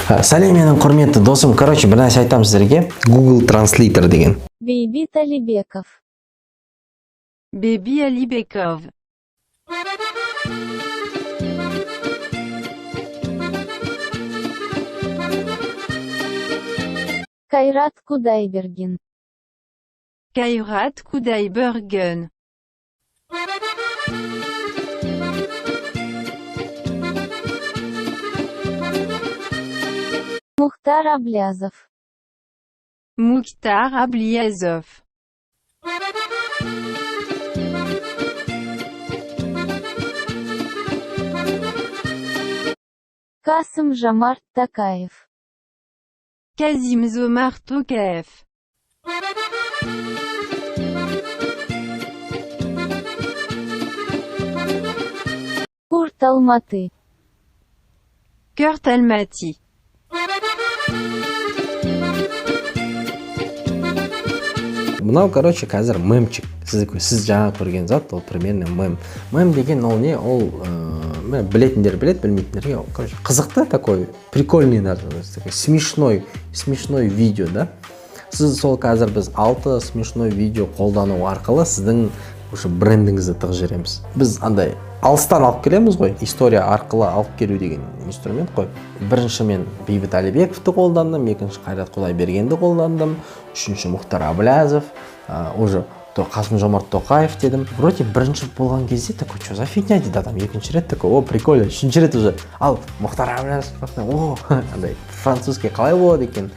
Сәлем менің құрметті досым. Короче, бір нәрсе айтамын сіздерге. Google Translator деген. Бейбит Алибеков. Baby Alibekov. Кайрат Кудайберген. Kairat Kudaibergen. Мухтар Аблязов. Mukhtar Abliazov. Касым Жомарт Токаев. Kazim Zomar Tokaev. Курт Алматы. Kurt Almaty. Мынау, короче, қазір мемчик. Сіз жаңа көрген зат, ол примерно мем. Мем деген ол не? Ол білетіндер білет, білмейтіндерге, короче, қызықты такой, прикольный такой смешной видео, да? Сіз сол қазір біз 6 смешной видео қолдану арқылы сіздің уже брендіңізді тығып жібереміз. Біз андай алыстан алып келеміз ғой, история арқылы алып келу деген инструмент қой. Бірінші мен Бейбіт Алибековті қолдандым, екінші Қайрат Құдайбергенді қолдандым, үшінші Мұхтар Аблязов, уже Қасым Жомарт Тоқаев дедім. Вроде бірінші болған кезде такой, что за фигня дейді адам, екінші рет такой, о, прикольно, үшінші рет уже, ал Мұхтар Аблязов, о, андай французский қалай болады екен,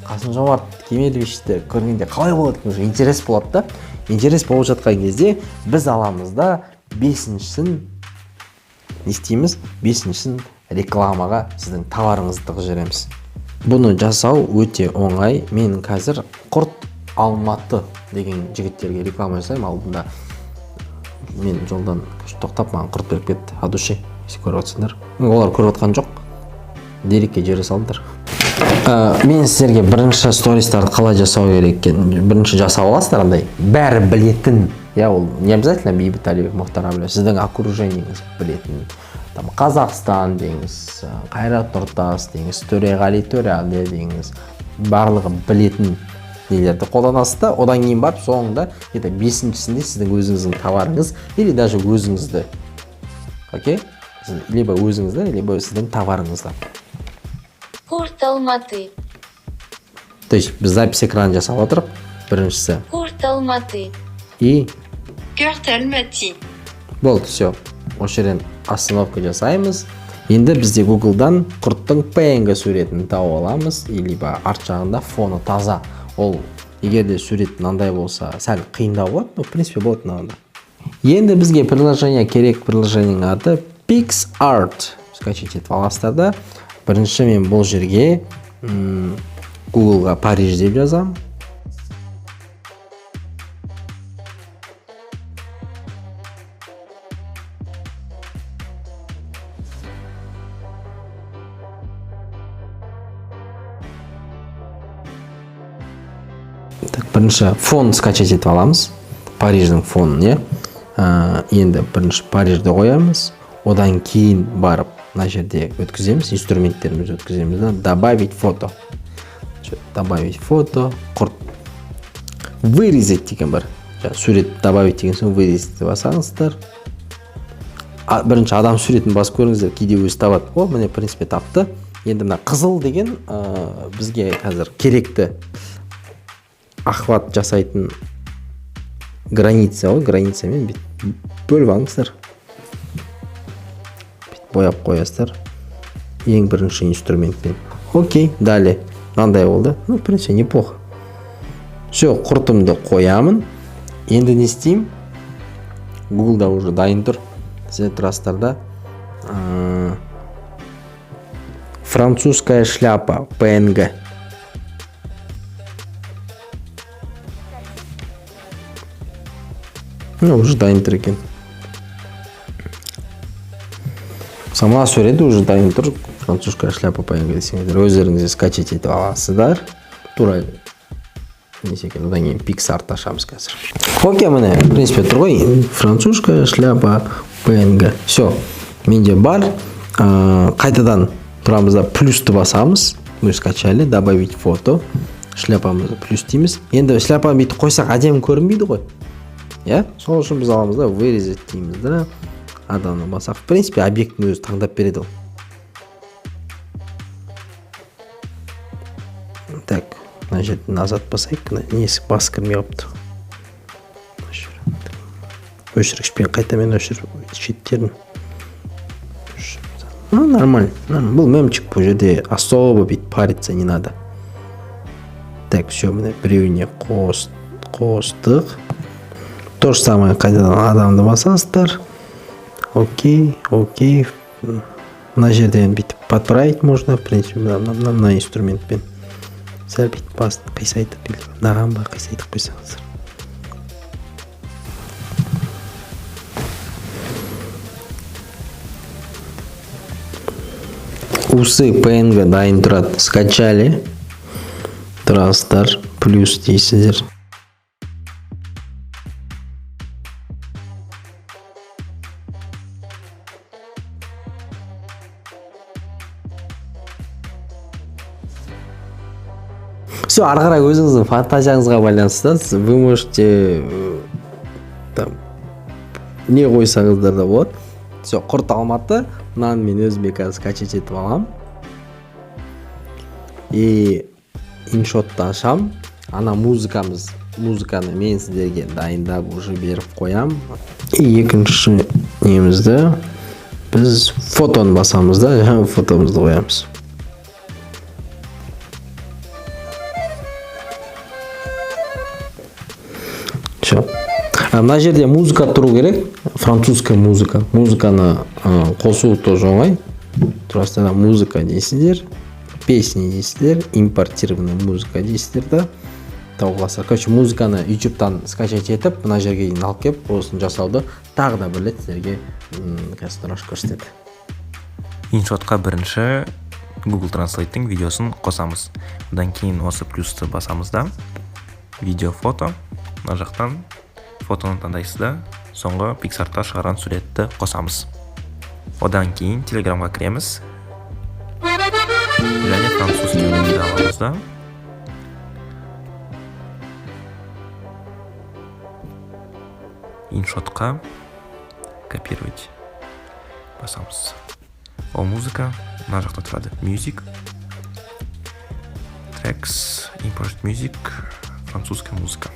Қасым Жомарт Кемелевичті көргенде қалай болады екен, уже интерес болады да. Интерес болып жатқан кезде біз аламыз да бесіншісін не істейміз? Бесіншісін рекламаға сіздің товарыңызды тығып жібереміз. Бұны жасау өте оңай. Мен қазір Құрт Алматы деген жігіттерге реклама жасаймын. Алдында мен жолдан тоқтап маған құрт беріп кетті. Адуши, көріп отырсыңдар. Олар көріп отқан жоқ. Дерекке жібере салыңдар. Мен сіздерге бірінші стористарды қалай жасау керек екенін бірінші жасап аласыздар, андай бәрі білетін. Я ол не обязательно Бейбіт Алибеков, Мұхтар Аблязов, сіздің окружениеңіз білетін. Там Қазақстан деңіз, Қайрат Нұртас деңіз, Төреғали Төреәлі деңіз, барлығы білетін нелерді қолданасыз да, одан кейін барып соңында ета бесіншісінде сіздің өзіңіздің товарыңыз или даже өзіңізді, окей? Либо өзіңізді, либо сіздің товарыңызды. Курт Алматы. То есть біз запись экран жасап отырып, біріншісі. Курт Алматы. И Kurt Almaty. болды, все. Осы жерден остановка жасаймыз. Енді бізде Google'дан құрттың PNG суретін тауып аламыз, либо арт жағында фоны таза. Ол егер де сурет мынандай болса, сәл қиындау болады, но в принципе болады мынандай. Енді бізге приложение керек, приложениенің аты PixArt. Скачать етіп аласыздар да. Бірінші мен бұл жерге Google'ға Париж деп жазам. Бірінші фон скачать етіп аламыз. Париждің фонын, не? Енді бірінші Парижді қоямыз. Одан кейін барып мына жерде өткіземіз, инструменттерімізді өткіземіз. Добавить фото. Добавить фото. Құрт. Вырезать деген бар. Сурет добавить деген соң вырезать деп басаңыздар. Бірінші адам суретін басып көріңіздер, кейде өзі табады. О, міне в принципе тапты. Енді мына қызыл деген бізге қазір керекті охват жасайтын граница ғой, границамен бөліп алыңыздар. Бояп қоясыздар. Ең бірінші инструментпен. Окей, далее. Мынандай болды. Ну, в принципе, неплохо. Все, құртымды қоямын. Енді не істеймін? Google'да уже дайын тұр. Сіздер тұрасыздар да. Французская шляпа PNG. Ну, уже дайын тұр екен. Сама суреті уже дайын тұр. Французская шляпа PNG десеңіздер. Өздеріңізде скачать етіп аласыздар. Тура несе екен, одан кейін PixArt ашамыз қазір. Окей, міне, в принципе, тұр ғой. Французская шляпа PNG. Все, менде бар. Қайтадан турамызда плюсты басамыз. Мы скачали, добавить фото. Шляпамызды плюс дейміз. Енді шляпаны бүйтіп қойсақ әдемі көрінбейді ғой. Я? Сол үшін біз аламыз да вырезать дейміз да. Адамды басақ. В принципе, объекттің өзі таңдап береді ол. Так, мына жерден назад басайық. Несі бас кірмей қалыпты. Өшіргішпен қайтамен өшіріп шеттерін. Нормально. Бұл мемчик бұл жерде особо бүйтіп париться не надо. Так, все, міне біреуіне қостық. То же самое қайтадан адамды басасыздар. Окей. Мына жерден бүйтіп подправить можно, в принципе, мына инструментпен. Сәл бүйтіп басын қисайтып, наған ба қисайтып қойсаңыздар. Усы PNG дайын тұрады. Скачали. Тұрасыздар. Плюс дейсіздер. Все, ары қарай өзіңіздің фантазияңызға байланысты. Вы можете там не қойсаңыздар да болады. Все, құрт Алматы. Мынаны мен өзіме қазір скачать етіп алам. И иншотты ашам. Ана музыканы мен сіздерге дайындап уже беріп қоям. И екінші немізді біз фотоны басамыз да, жаңа фотомызды қоямыз. Мына жерде музыка тұру керек, французская музыка. Музыканы қосу тоже оңай. Тұрасыздар, музыка дейсіздер, песни дейсіздер, импортированная музыка дейсіздер да. Тауғыласа. Короче, музыканы YouTube-тан скачать етіп, мына жерге дейін алып кеп, осын жасауды тағы да бірлет сіздерге қазір көрсетеді. InShotқа бірінші Google Translate'тің видеосын қосамыз. Одан кейін осы плюсты басамыз да. Видео, фото. Мына жақтан фотоны таңдайсыз да, соңғы Pixar'та шығарған суретті қосамыз. Одан кейін Telegram-ға кіреміз. Және французский өлеңді аламыз да. InShotқа копировать басамыз. Ол музыка мына жақта тұрады. Music, Tracks, Import Music, французская музыка.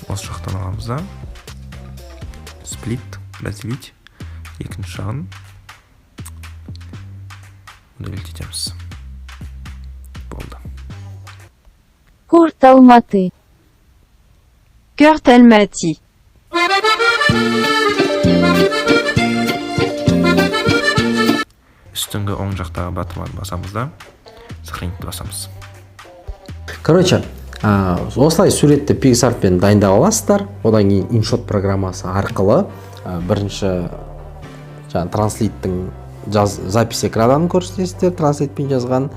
Осы жақтан аламыз да. Сплит, разделить. Екінші жағын удалить етеміз. Болды. Порт Алматы. Кёрт Алматы. Үстіңгі оң жақтағы батыман басамыз да. Сохранить басамыз. Короче, осылай суретті Pixar'пен дайындап аласыздар. Одан кейін InShot программасы арқылы бірінші транслейттің запись экранын көрсетесіздер, транслейтпен жазған.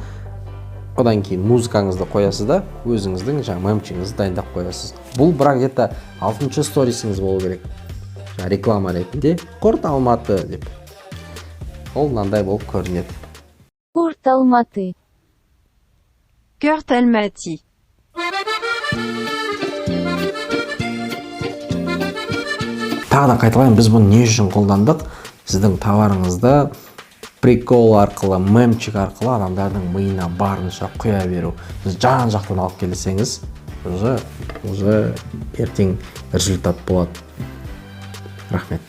Одан кейін музыкаңызды қоясыз да, өзіңіздің мемчіңізді дайындап қоясыз. Бұл бірақ где-то 6-шы сторисіңіз болу керек. Реклама ретінде Порт Алматы деп. Ол мынандай болып көрінеді. Порт Алматы. Кёрт Алматы. Тағы да қайталайын, біз бұны не үшін қолдандық? Сіздің товарыңызды прикол арқылы, мемчик арқылы адамдардың миына барынша құя беру. Сіз жан-жақтан алып келсеңіз, уже ертең результат болады. Рахмет.